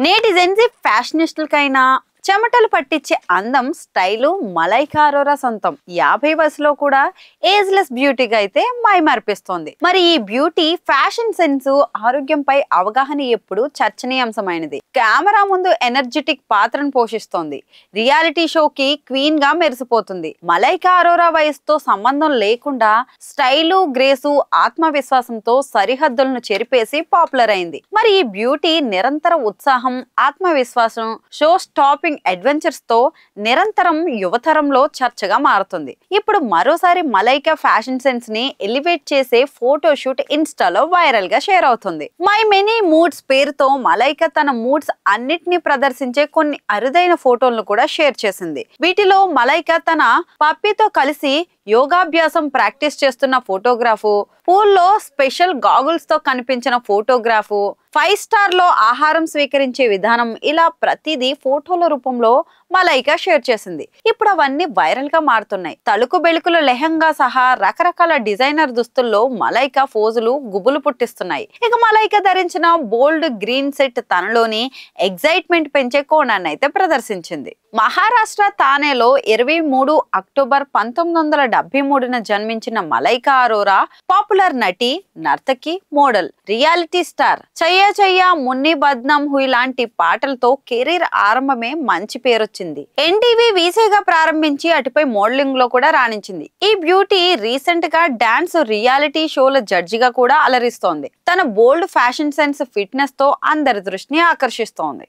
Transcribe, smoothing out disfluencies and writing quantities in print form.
నేటిజెన్స్ ఫ్యాషనిస్టులకైనా చెమటలు పట్టించే అందం స్టైలు మలైకా అరోరా సొంతం. 50 వయసులో కూడా ఏజ్లెస్ బ్యూటీగా అయితే మైమర్పిస్తోంది. మరి ఈ బ్యూటీ ఫ్యాషన్ సెన్స్ ఆరోగ్యంపై అవగాహన ఎప్పుడు చర్చనీయాంశమైనది. కెమెరా ముందు ఎనర్జెటిక్ పాత్రను పోషిస్తోంది. రియాలిటీ షోకి క్వీన్ గా మెరిసిపోతుంది. మలైకా అరోరా వయసుతో సంబంధం లేకుండా స్టైలు, గ్రేసు, ఆత్మవిశ్వాసంతో సరిహద్దులను చెరిపేసి పాపులర్ అయింది. మరి ఈ బ్యూటీ నిరంతర ఉత్సాహం, ఆత్మవిశ్వాసం, షో స్టాపింగ్ అడ్వెంచర్స్ తో నిరంతరం యువతరంలో చర్చగా మారుతుంది. ఇప్పుడు మరోసారి మలైకా ఫ్యాషన్ సెన్స్ ని ఎలివేట్ చేసే ఫోటోషూట్ ఇన్స్టాలో వైరల్ గా షేర్ అవుతుంది. మై మెనీ మూడ్స్ పేరుతో మలైకా తన మూడ్స్ అన్నిటినీ ప్రదర్శించే కొన్ని అరుదైన ఫోటోలను కూడా షేర్ చేసింది. వీటిలో మలైకా తన పప్పీతో కలిసి యోగాభ్యాసం ప్రాక్టీస్ చేస్తున్న ఫోటోగ్రాఫు, పూల్లో స్పెషల్ గాగుల్స్ తో కనిపించిన ఫోటోగ్రాఫు, 5 స్టార్ లో ఆహారం స్వీకరించే విధానం, ఇలా ప్రతిదీ ఫోటోల రూపంలో మలైకా షేర్ చేసింది. ఇప్పుడు అవన్నీ వైరల్ గా మారుతున్నాయి. తలుకు బెలుకుల లెహంగా సహా రకరకాల డిజైనర్ దుస్తుల్లో మలైకా ఫోజులు గుబులు పుట్టిస్తున్నాయి. ఇక మలైకా ధరించిన బోల్డ్ గ్రీన్ సెట్ తనలోని ఎగ్జైట్మెంట్ పెంచే కోణాన్ని అయితే ప్రదర్శించింది. మహారాష్ట్ర తానేలో 23 అక్టోబర్ 1973న జన్మించిన మలైకా అరోరా పాపులర్ నటి, నర్తకి, మోడల్, రియాలిటీ స్టార్. చయ్యా చయ్యా, మున్ని బద్నాం హుయ్ లాంటి పాటలతో కెరీర్ ఆరంభమే మంచి పేరొచ్చింది. ఎన్టీవీ వీసీగా ప్రారంభించి అటుపై మోడలింగ్ లో కూడా రాణించింది. ఈ బ్యూటీ రీసెంట్ గా డాన్స్ రియాలిటీ షోల జడ్జిగా కూడా అలరిస్తోంది. తన బోల్డ్ ఫ్యాషన్ సెన్స్, ఫిట్నెస్ తో అందరి దృష్టిని ఆకర్షిస్తోంది.